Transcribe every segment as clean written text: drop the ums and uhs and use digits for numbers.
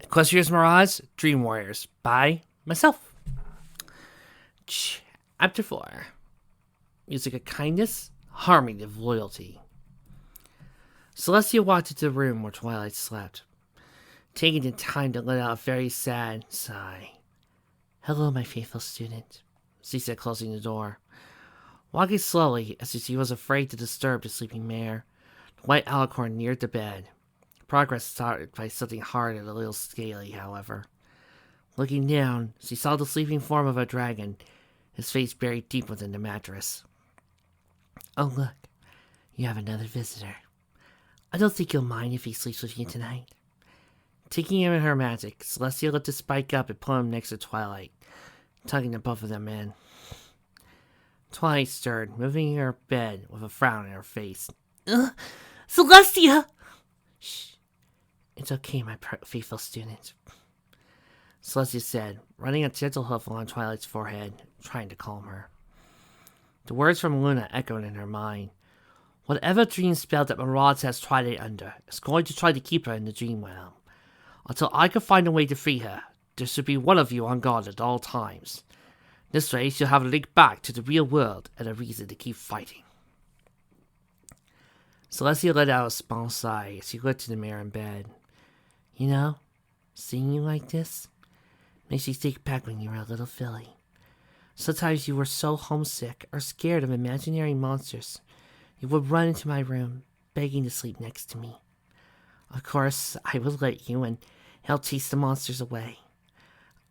Equestrias Mirage Dream Warriors by myself. Chapter 4. Music of kindness, harmony of loyalty. Celestia walked into the room where Twilight slept, taking the time to let out a very sad sigh. "Hello, my faithful student," she said, closing the door. Walking slowly, as if she was afraid to disturb the sleeping mare, the white alicorn neared the bed. Progress started by something hard and a little scaly, however. Looking down, she saw the sleeping form of a dragon, his face buried deep within the mattress. "Oh, look, you have another visitor. I don't think you'll mind if he sleeps with you tonight." Taking him in her magic, Celestia lifted Spike up and put him next to Twilight, tugging the both of them in. Twilight stirred, moving in her bed with a frown on her face. "Celestia!" "Shh. It's okay, my faithful student," Celestia said, running a gentle hoof along Twilight's forehead, trying to calm her. The words from Luna echoed in her mind. Whatever dream spell that Mirage has Twilight under is going to try to keep her in the dream realm. Until I can find a way to free her, there should be one of you on guard at all times. This way, she'll have a link back to the real world and a reason to keep fighting. Celestia let out a small sigh as she looked in the mirror in bed. You know, seeing you like this makes me think back when you were a little filly. Sometimes you were so homesick or scared of imaginary monsters, you would run into my room, begging to sleep next to me. Of course, I would let you and help chase the monsters away.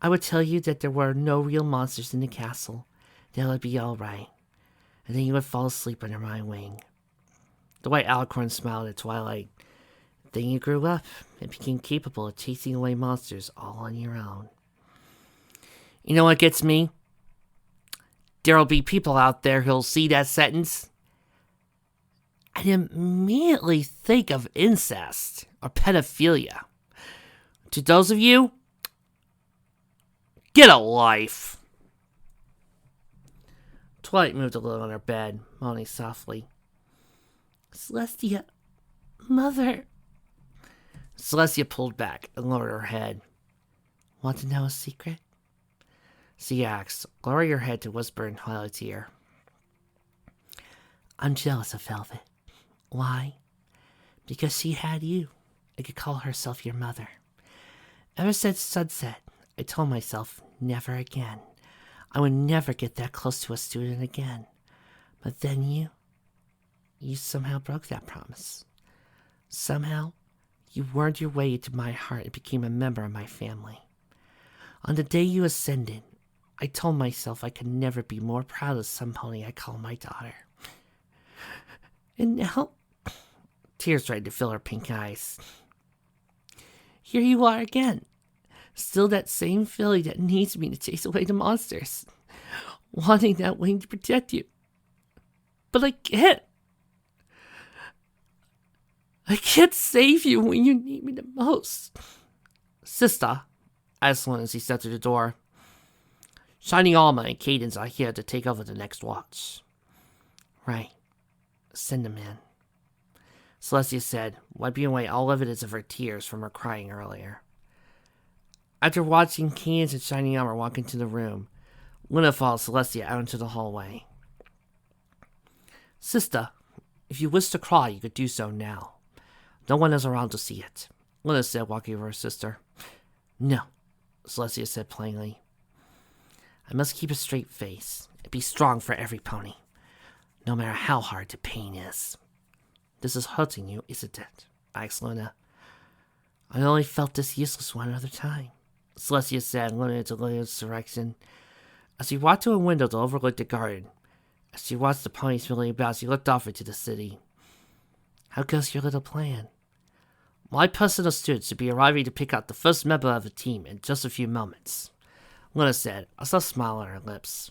I would tell you that there were no real monsters in the castle, that it would be all right, and then you would fall asleep under my wing. The white alicorn smiled at Twilight. Then you grew up and became capable of chasing away monsters all on your own. You know what gets me? There'll be people out there who'll see that sentence and immediately think of incest or pedophilia. To those of you, get a life. Twilight moved a little on her bed, moaning softly. "Celestia, Mother." Celestia pulled back and lowered her head. "Want to know a secret?" she asked, lowering her head to whisper in Twilight's ear. "I'm jealous of Velvet. Why? Because she had you and could call herself your mother. Ever since sunset, I told myself never again. I would never get that close to a student again. But then you somehow broke that promise. Somehow, you wormed your way into my heart and became a member of my family. On the day you ascended, I told myself I could never be more proud of some pony I call my daughter. And now," tears tried to fill her pink eyes, "here you are again. Still that same filly that needs me to chase away the monsters. Wanting that wing to protect you. But I can't. I can't save you when you need me the most." "Sister," asked Lynn as he stepped through the door. "Shining Alma and Cadence are here to take over the next watch." "Right. Send them in," Celestia said, wiping away all evidence of her tears from her crying earlier. After watching Cadence and Shining Armor walk into the room, Luna followed Celestia out into the hallway. "Sister, if you wish to cry, you could do so now. No one is around to see it," Luna said, walking over her sister. "No," Celestia said plainly. "I must keep a straight face and be strong for every pony, no matter how hard the pain is." "This is hurting you, isn't it?" asked Luna. "I only felt this useless one other time," Celestia said, looking into Luna's direction. As she walked to a window to overlook the garden, as she watched the ponies milling about, she looked off into the city. "How goes your little plan?" "My personal student should be arriving to pick out the first member of the team in just a few moments," Luna said, a soft smile on her lips.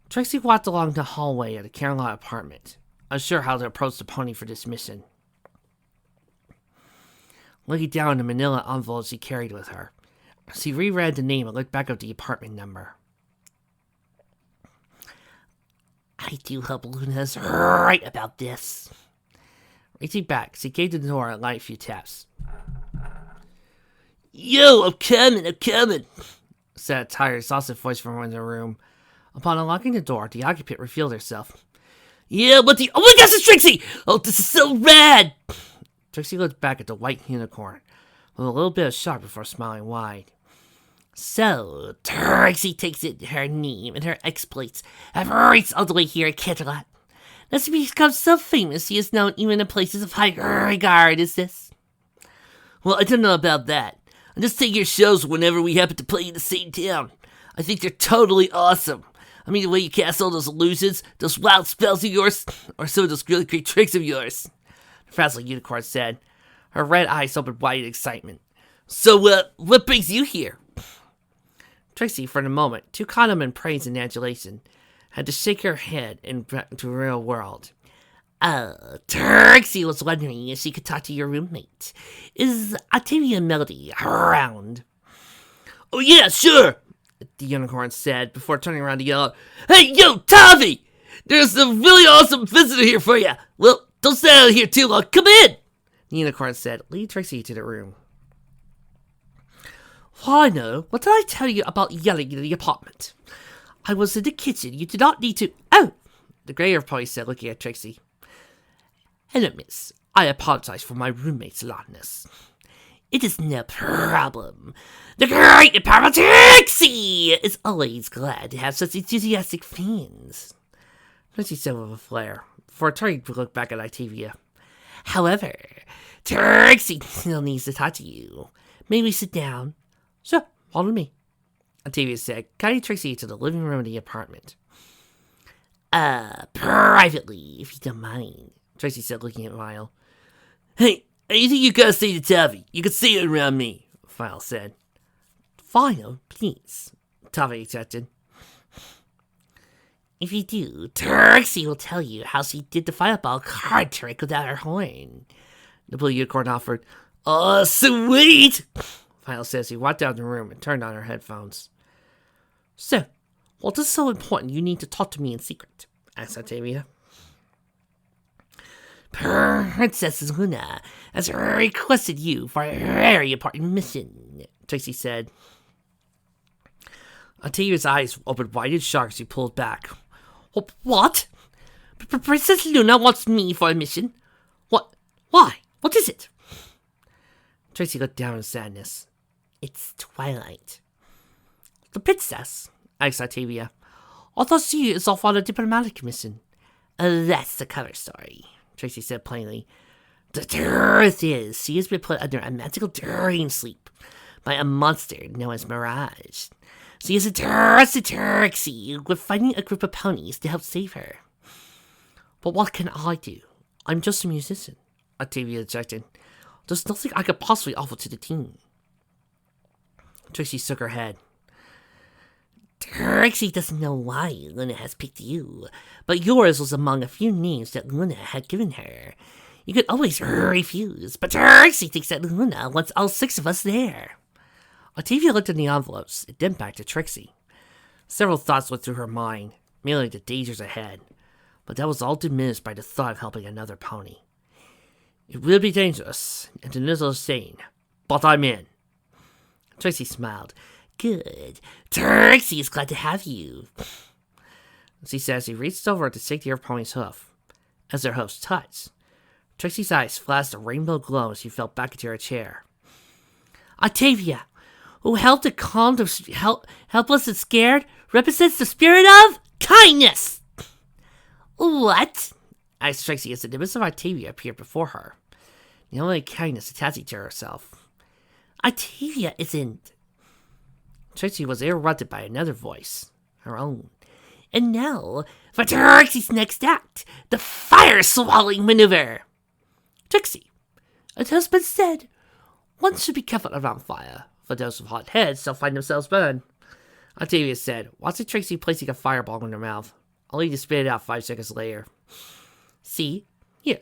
Trixie walked along the hallway of the Caroline apartment, unsure how to approach the pony for this mission. Looking down at the manila envelope she carried with her, she reread the name and looked back at the apartment number. "I do hope Luna's right about this." Reaching back, she gave the door a light few taps. Yo, I'm coming, said a tired, exhausted voice from within the room. Upon unlocking the door, the occupant revealed herself. Yeah, what the— Oh my gosh, it's Trixie! Oh, this is so rad! Trixie looked back at the white unicorn with a little bit of shock before smiling wide. So, Trixie takes it her name and her exploits have reached all the way here at Canterlot. That's become so famous he is known even in places of high regard as this. Well, I don't know about that. I just take your shows whenever we happen to play in the same town. I think they're totally awesome. I mean, the way you cast all those illusions, those wild spells of yours, or some of those really great tricks of yours, the frazzling unicorn said, her red eyes opened wide in excitement. So, what brings you here? Trixie, for the moment, too caught up in praise and adulation, had to shake her head into the real world. Trixie was wondering if she could talk to your roommate. Is Octavia Melody around? Oh yeah, sure, the unicorn said before turning around to yell, Hey, yo, Tavi! There's a really awesome visitor here for you. Well, don't stay out here too long. Come in, the unicorn said, leading Trixie to the room. Why, no. What did I tell you about yelling in the apartment? I was in the kitchen. You did not need to— Oh! The grey-haired pony said, looking at Trixie. Hello, miss. I apologize for my roommate's loudness. It is no problem. The great and powerful Trixie is always glad to have such enthusiastic fans. Trixie said with a flare, before turning to look back at Octavia. However, Trixie still needs to talk to you. May we sit down? Sure, follow me, Octavia said, guiding Trixie to the living room of the apartment. Privately, if you don't mind, Trixie said, looking at Vile. Hey, anything you gotta say to Tavi, you can say it around me, Vile said. Vile, please, Tavi accepted. If you do, Trixie will tell you how she did the fireball card trick without her horn, the blue unicorn offered. Oh, sweet! Vile says he walked down the room and turned on her headphones. So, what is so important you need to talk to me in secret? Asked Octavia. Princess Luna has requested you for a very important mission, Trixie said. Octavia's eyes opened wide in shock as he pulled back. What? Princess Luna wants me for a mission? What? Why? What is it? Trixie looked down in sadness. It's Twilight. The princess? Asked Octavia. I thought she is off on a diplomatic mission. That's the cover story, Trixie said plainly. The truth is, she has been put under a magical dream sleep by a monster known as Mirage. She is entrusted Trixie with finding a group of ponies to help save her. But what can I do? I'm just a musician, Octavia objected. There's nothing I could possibly offer to the team. Trixie shook her head. Trixie doesn't know why Luna has picked you, but yours was among a few names that Luna had given her. You could always refuse, but Trixie thinks that Luna wants all 6 of us there. Octavia looked in the envelopes, and then back to Trixie. Several thoughts went through her mind, mainly the dangers ahead, but that was all diminished by the thought of helping another pony. It will be dangerous, and a little insane, but I'm in. Trixie smiled. Good. Trixie is glad to have you, she said as he reached over to shake the other pony's hoof. As their hoofs touched, Trixie's eyes flashed a rainbow glow as she fell back into her chair. Octavia, who helped to calm the helpless and scared, represents the spirit of kindness. What? Asked Trixie as the image of Octavia appeared before her, the only kindness attaching to herself. Octavia isn't. Trixie was interrupted by another voice, her own. And now, for Trixie's next act, the fire-swallowing maneuver. Trixie, it has been said, one should be careful around fire, for those with hot heads shall find themselves burned, Octavia said, watching Trixie placing a fireball in her mouth, only to spit it out 5 seconds later. See? Here,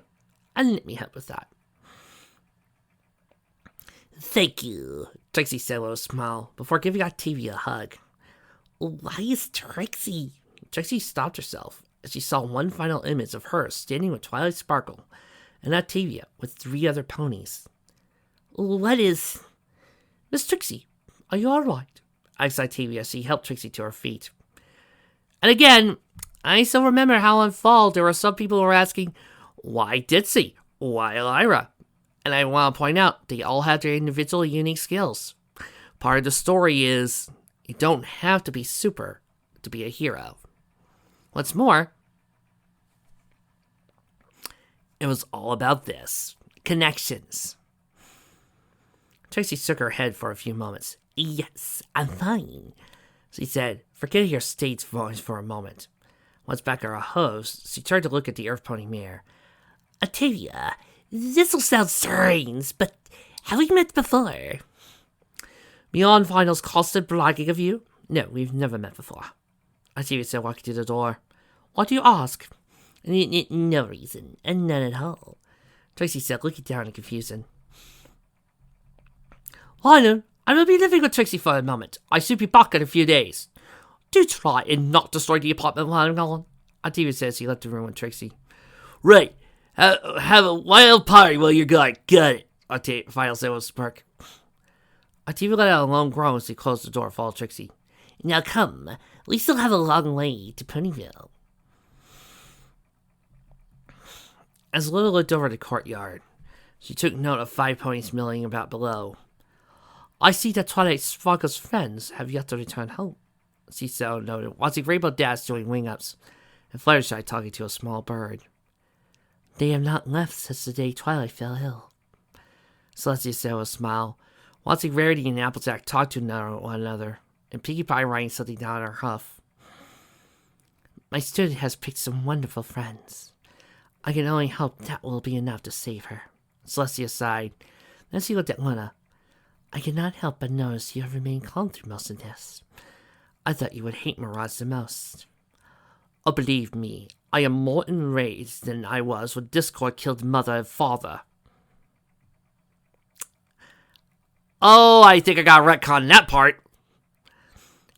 and let me help with that. Thank you, Trixie said with a smile, before giving Octavia a hug. Why is Trixie? Trixie stopped herself as she saw one final image of her standing with Twilight Sparkle and Octavia with 3 other ponies. What is... Miss Trixie, are you alright? Asked Octavia as he helped Trixie to her feet. And again, I still remember how on Fall there were some people who were asking, why Ditzy? Why Lyra? And I want to point out, they all have their individual unique skills. Part of the story is, you don't have to be super to be a hero. What's more, it was all about this. Connections. Trixie shook her head for a few moments. Yes, I'm fine, she said, forgetting her state's voice for a moment. Once back at her host, she turned to look at the Earth Pony mare. Octavia, this'll sound strange, but have we met before? Beyond Final's constant bragging of you? No, we've never met before. Octavia said, walking to the door. Why do you ask? No reason, and none at all, Trixie said, looking down in confusion. Lionel, I will be living with Trixie for a moment. I should be back in a few days. Do try and not destroy the apartment while I'm gone, Octavia says he left the room with Trixie. Right. Have a wild party while you're gone. Got it, Octavia Final said with a smirk. Octavia let out a long groan as he closed the door, followed Trixie. Now come, we still have a long way to Ponyville. As Lila looked over the courtyard, she took note of 5 ponies milling about below. I see that Twilight Sparkle's friends have yet to return home, Cecil noted, watching Rainbow Dash doing wing-ups and Fluttershy talking to a small bird. They have not left since the day Twilight fell ill, Celestia said with a smile, watching Rarity and Applejack talk to one another, and Pinkie Pie writing something down her huff. My student has picked some wonderful friends. I can only hope that will be enough to save her, Celestia sighed. Then she looked at Luna. I cannot help but notice you have remained calm through most of this. I thought you would hate Mirage the most. Oh, believe me, I am more enraged than I was when Discord killed Mother and Father. Oh, I think I got retcon that part.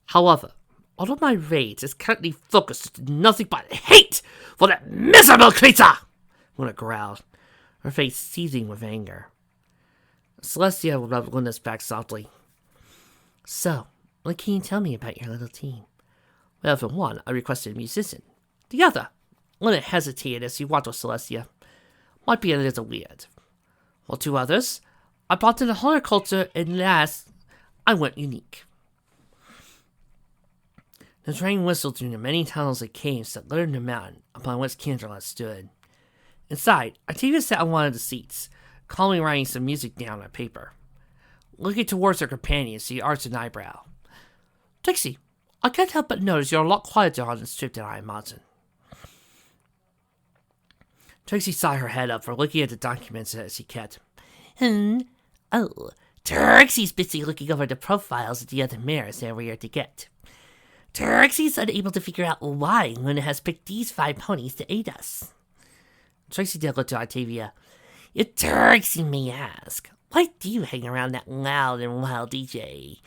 However, all of my rage is currently focused on nothing but hate for that miserable creature, Luna growled, her face seething with anger. Celestia rubbed Luna's back softly. So, what can you tell me about your little team? Well, for one, I requested a musician. The other, Luna hesitated as she watched with Celestia, might be a little weird. While 2 others, I brought in a horticulture, and last, I went unique. The train whistled through the many tunnels and caves that littered the mountain upon which Canterlot stood. Inside, Octavia sat on one of the seats, calmly writing some music down on paper. Looking towards her companion, she arched an eyebrow. Trixie, I can't help but notice you're a lot quieter on this trip than I imagined. Trixie saw her head up for looking at the documents that she kept. Oh, Trixie's busy looking over the profiles of the other mares that we are to get. Trixie's unable to figure out why Luna has picked these 5 ponies to aid us. Trixie did look to Octavia. If Trixie may ask, why do you hang around that loud and wild DJ?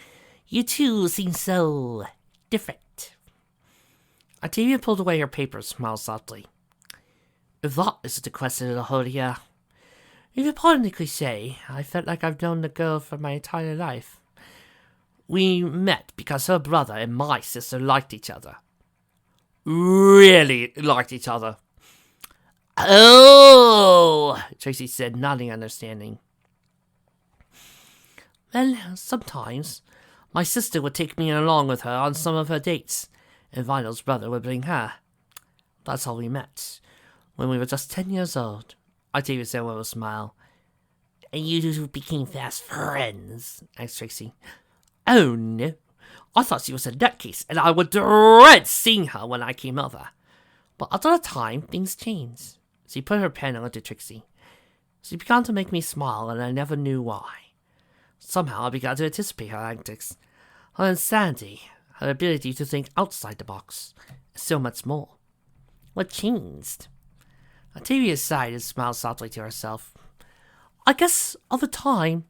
You two seem so different. Octavia pulled away her paper and smiled softly. If that isn't the question of the whole year. If you pardon the cliche, I felt like I've known the girl for my entire life. We met because her brother and my sister liked each other. Really liked each other. Oh, Trixie said, nodding understanding. Well, sometimes my sister would take me along with her on some of her dates, and Vinyl's brother would bring her. That's how we met, when we were just 10 years old, Octavia said with a smile. And you two became fast friends, asked Trixie. Oh no, I thought she was a nutcase, and I would dread seeing her when I came over. But after a time, things changed. She put her pen onto Trixie. She began to make me smile, and I never knew why. Somehow I began to anticipate her antics, her insanity, her ability to think outside the box, and so much more. What changed? Octavia sighed and smiled softly to herself. I guess, over time,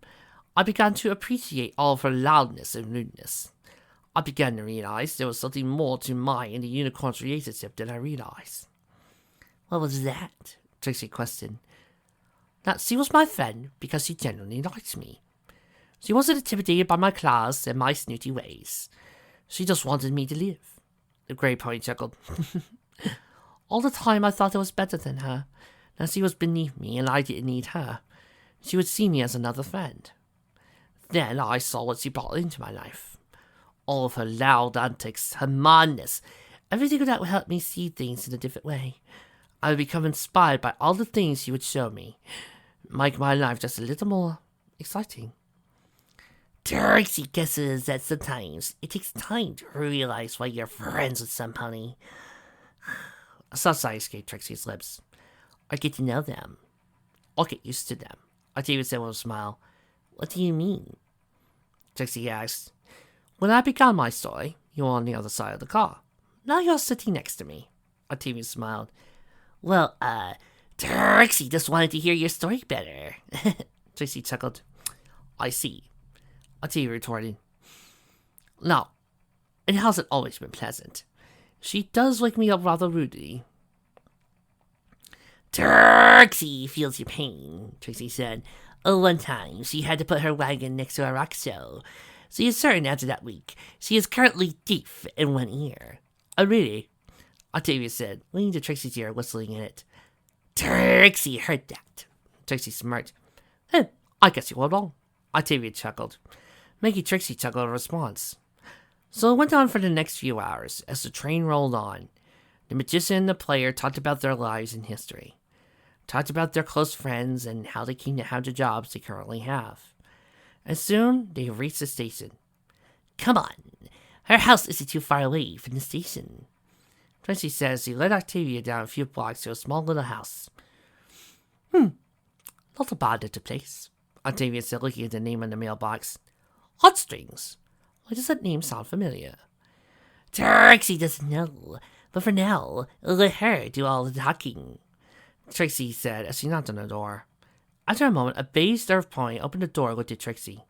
I began to appreciate all of her loudness and rudeness. I began to realize there was something more to my and the unicorn's relationship than I realized. What was that? Trixie questioned. That she was my friend because she genuinely liked me. She wasn't intimidated by my class and my snooty ways. She just wanted me to live. The grey pony chuckled. All the time I thought I was better than her. Now she was beneath me and I didn't need her. She would see me as another friend. Then I saw what she brought into my life. All of her loud antics, her madness, everything that would help me see things in a different way. I would become inspired by all the things she would show me. Make my life just a little more exciting. Trixie guesses that sometimes it takes time to realize why you're friends with somebody. A soft sigh escaped Trixie's lips. I get to know them. I'll get used to them. Octavia said with a smile. What do you mean? Trixie asked. When I began my story, you were on the other side of the car. Now you're sitting next to me. Octavia smiled. Well, Trixie just wanted to hear your story better. Trixie chuckled. I see. Octavia retorted. No, it hasn't always been pleasant. She does wake me up rather rudely. Trixie feels your pain, Trixie said. One time, she had to put her wagon next to a rock show. She is certain after that week, she is currently deaf in one ear. Oh, really? Octavia said, leaning to Trixie's ear, whistling in it. Trixie heard that. Trixie smirked. I guess you were wrong. Octavia chuckled, making Trixie chuckle in response. So it went on for the next few hours as the train rolled on. The magician and the player talked about their lives and history, talked about their close friends and how they came to have the jobs they currently have. And soon they reached the station. Come on, her house isn't too far away from the station, Trixie says he led Octavia down a few blocks to a small little house. Not a bad little place, Octavia said, looking at the name on the mailbox. Heartstrings. Why does that name sound familiar? Trixie doesn't know, but for now, let her do all the talking, Trixie said as she knocked on the door. After a moment, a beige Earth pony opened the door and looked at Trixie.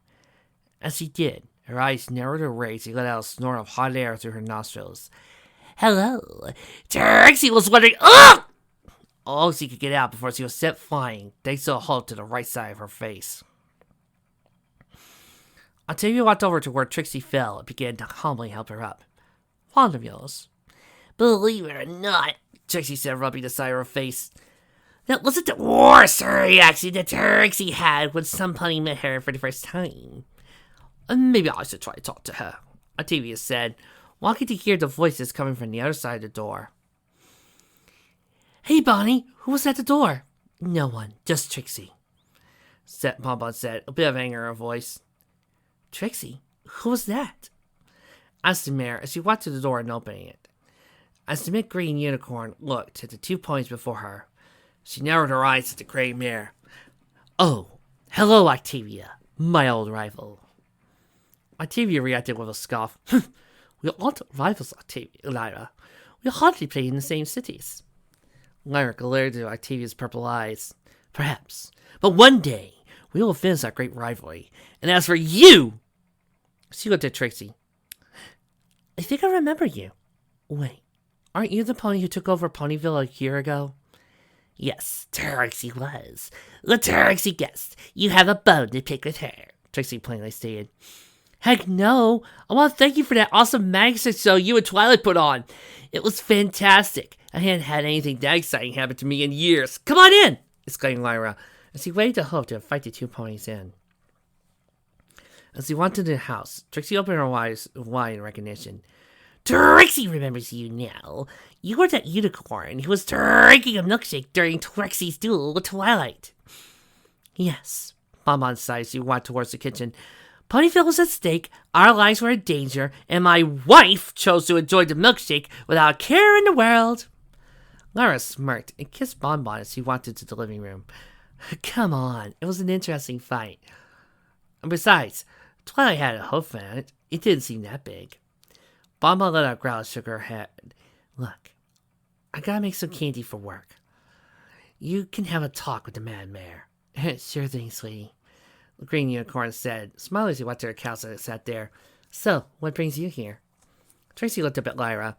As she did, her eyes narrowed and raised and let out a snort of hot air through her nostrils. Hello. Trixie was wondering. Ugh! All she could get out before she was set flying, thanks to a halt to the right side of her face. Octavia walked over to where Trixie fell and began to calmly help her up. Fond of yours. Believe it or not, Trixie said, rubbing the side of her face. That wasn't the worst reaction that Trixie had when somebody met her for the first time. Maybe I should try to talk to her, Octavia said, walking to hear the voices coming from the other side of the door. Hey, Bonnie, who was at the door? No one, just Trixie, Bonbon said, a bit of anger in her voice. Trixie? Who was that? Asked the mayor as she walked to the door and opening it. As the mid-green unicorn looked at the 2 points before her, she narrowed her eyes at the gray mare. Oh, hello, Octavia, my old rival. Octavia reacted with a scoff. We aren't rivals, Lyra. We hardly play in the same cities. Lyra glared into Octavia's purple eyes. Perhaps, but one day we will finish our great rivalry. And as for you, she looked at Trixie. I think I remember you. Wait, aren't you the pony who took over Ponyville a year ago? Yes, Trixie was. The Trixie guessed. You have a bone to pick with her, Trixie plainly stated. Heck no! I want to thank you for that awesome magazine show you and Twilight put on. It was fantastic. I hadn't had anything that exciting happen to me in years. Come on in! Exclaimed Lyra, as he waved a hope to invite the 2 ponies in. As he walked into the house, Trixie opened her eyes wide in recognition. Trixie remembers you now. You were that unicorn who was drinking a milkshake during Trixie's duel with Twilight. Yes, Bonbon sighed as he walked towards the kitchen. Ponyville was at stake, our lives were in danger, and my wife chose to enjoy the milkshake without a care in the world. Lyra smirked and kissed Bonbon as he walked into the living room. Come on, it was an interesting fight. And besides, Twilight had a hoof on it. It didn't seem that big. Bonbon let out a growl and shook her head. Look, I gotta make some candy for work. You can have a talk with the Mad Mare. Sure thing, sweetie, the green unicorn said, smiling as he walked to her couch and sat there. So, what brings you here? Trixie looked up at Lyra.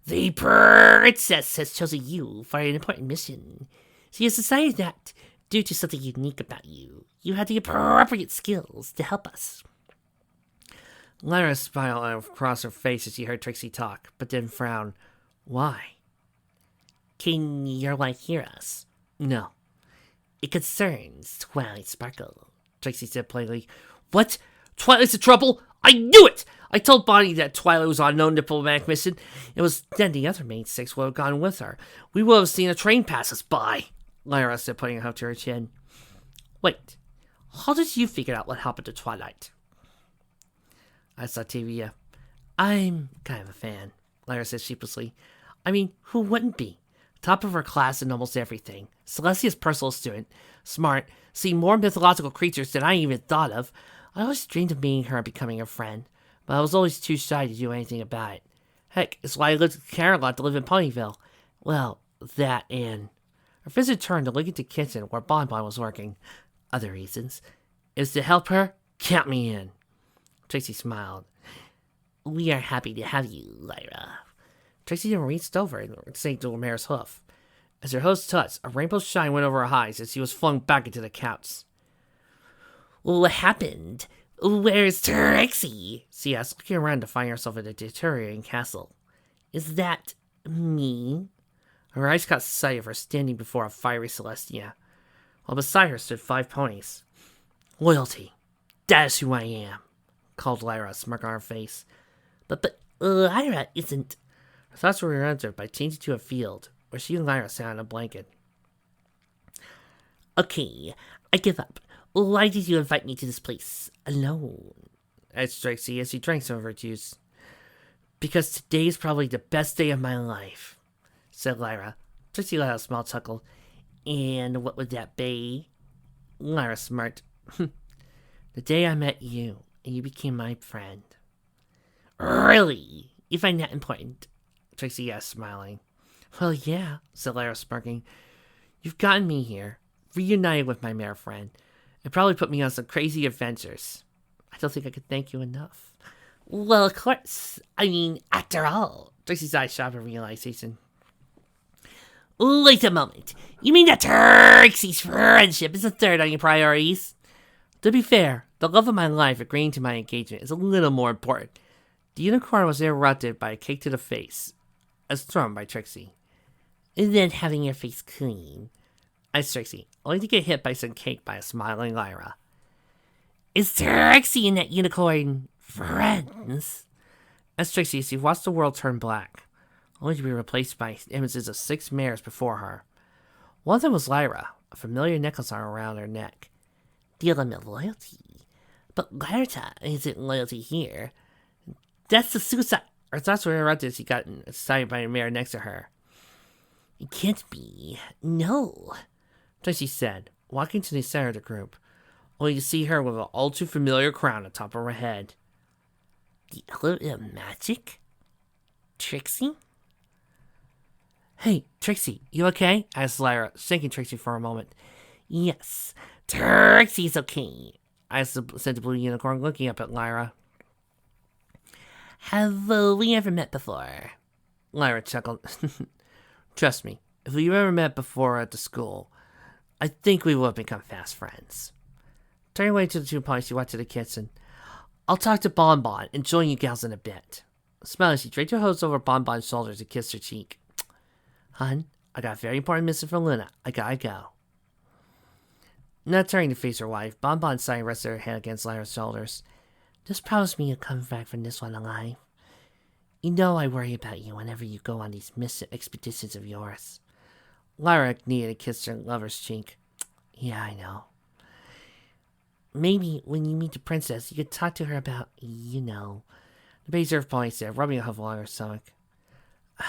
The princess has chosen you for an important mission. She has decided that, due to something unique about you. You had the appropriate skills to help us. Lyra smiled across her face as she heard Trixie talk, but then frowned. Why? Can your wife hear us? No. It concerns Twilight Sparkle, Trixie said plainly. What? Twilight's in trouble? I knew it! I told Bonnie that Twilight was on no diplomatic mission. It was then the other main six would have gone with her. We would have seen a train pass us by, Lyra said, putting her up to her chin. Wait, how did you figure out what happened to Twilight? I saw Tavia. I'm kind of a fan, Lyra said sheepishly. I mean, who wouldn't be? Top of her class in almost everything. Celestia's personal student. Smart. Seen more mythological creatures than I even thought of. I always dreamed of meeting her and becoming her friend, but I was always too shy to do anything about it. Heck, it's why I lived in Camelot to live in Ponyville. Well, that and... Her visit turned to look at the kitchen where Bonbon was working. Other reasons. Is to help her? Count me in. Trixie smiled. We are happy to have you, Lyra. Trixie then reached over and sank to Mare's hoof. As her host touched, a rainbow shine went over her eyes as she was flung back into the couch. What happened? Where's Trixie? She asked, looking around to find herself in a deteriorating castle. Is that me? Her eyes caught sight of her standing before a fiery Celestia, while beside her stood 5 ponies. Loyalty. That is who I am, called Lyra, a smirk on her face. But Lyra isn't... Her thoughts were re-entered by changing to a field, where she and Lyra sat on a blanket. Okay, I give up. Why did you invite me to this place alone? Asked Trixie as she drank some of her juice. Because today is probably the best day of my life, said Lyra. Trixie let out a small chuckle. And what would that be? Lyra smirked. The day I met you, and you became my friend. Really? You find that important? Trixie asked, smiling. Well, yeah, said Lyra, smirking. You've gotten me here, reunited with my mare friend, and probably put me on some crazy adventures. I don't think I could thank you enough. Well, of course. I mean, after all. Trixie's eyes shot with realization. Wait a moment. You mean that Trixie's friendship is the third on your priorities? To be fair, the love of my life agreeing to my engagement is a little more important. The unicorn was interrupted by a kick to the face, as thrown by Trixie. And then having your face clean, asked Trixie, only to get hit by some cake by a smiling Lyra. Is Trixie and that unicorn friends? Asked Trixie as she watched the world turn black, only to be replaced by images of 6 mares before her. One of them was Lyra, a familiar necklace around her neck. The element of loyalty. But Lyra isn't loyalty here. That's the suicide. Her thoughts were interrupted as she got excited by a mare next to her. It can't be. No, Trixie said, walking to the center of the group, only to see her with an all too familiar crown atop of her head. The element of magic? Trixie? Hey, Trixie, you okay? Asked Lyra, shaking Trixie for a moment. Yes, Trixie's okay, said the blue unicorn, looking up at Lyra. Have we ever met before? Lyra chuckled. Trust me, if we ever met before at the school, I think we would have become fast friends. Turning away to the 2 ponies, she walked to the kitchen. I'll talk to Bonbon and join you gals in a bit. Smiling, she draped her hose over Bonbon's shoulders and kissed her cheek. Hun, I got a very important mission from Luna. I gotta go. Not turning to face her wife, Bonbon sighed and rested her head against Lyra's shoulders. Just promise me you'll come back from this one alive. You know I worry about you whenever you go on these mission expeditions of yours. Lyra kneed and kissed her lover's cheek. Yeah, I know. Maybe when you meet the princess, you could talk to her about, the base earth pony said, rubbing a hoof along her stomach.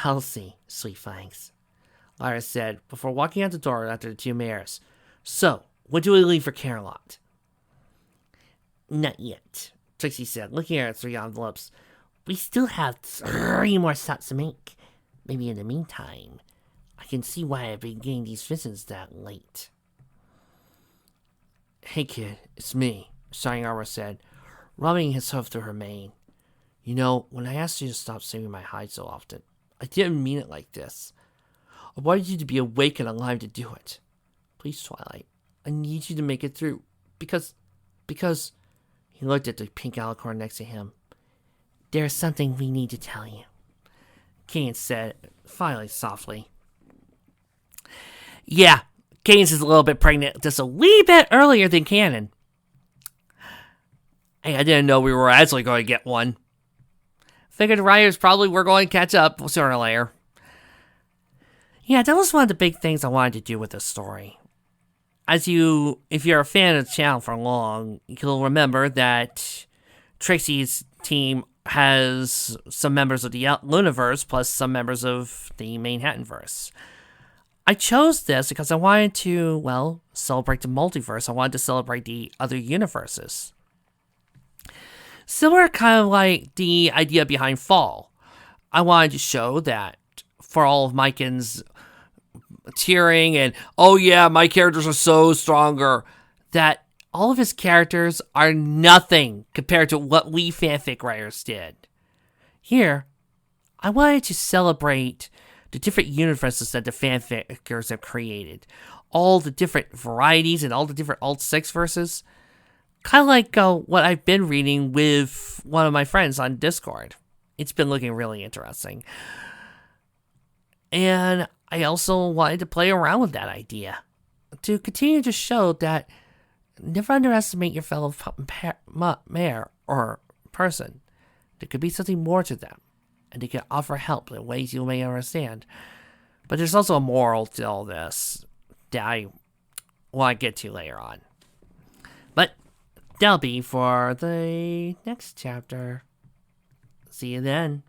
I'll see, sweet fangs, Lyra said, before walking out the door after the 2 mares. So, when do we leave for Camelot? Not yet, Trixie said, looking at her 3 envelopes. We still have 3 more stops to make. Maybe in the meantime, I can see why I've been getting these visits that late. Hey kid, it's me, Shining Armor said, rubbing his hoof through her mane. When I asked you to stop saving my hide so often, I didn't mean it like this. I wanted you to be awake and alive to do it. Please, Twilight, I need you to make it through. Because he looked at the pink alicorn next to him. There's something we need to tell you, Kane said, finally softly. Yeah, Kane's is a little bit pregnant just a wee bit earlier than Canon. Hey, I didn't know we were actually going to get one. Figured the writers probably were going to catch up sooner or later. Yeah, that was one of the big things I wanted to do with this story. If you're a fan of the channel for long, you'll remember that Trixie's team has some members of the Luniverse plus some members of the Manhattanverse. I chose this because I wanted to, well, celebrate the multiverse. I wanted to celebrate the other universes. Similar kind of like the idea behind Fall. I wanted to show that for all of Miken's cheering and, oh yeah, my characters are so stronger, that all of his characters are nothing compared to what we fanfic writers did. Here, I wanted to celebrate the different universes that the fanfickers have created. All the different varieties and all the different Alt-6 verses. Kind of like what I've been reading with one of my friends on Discord. It's been looking really interesting. And I also wanted to play around with that idea. To continue to show that never underestimate your fellow mayor or person. There could be something more to them. And they can offer help in ways you may understand. But there's also a moral to all this that I want to get to later on. But that'll be for the next chapter. See you then.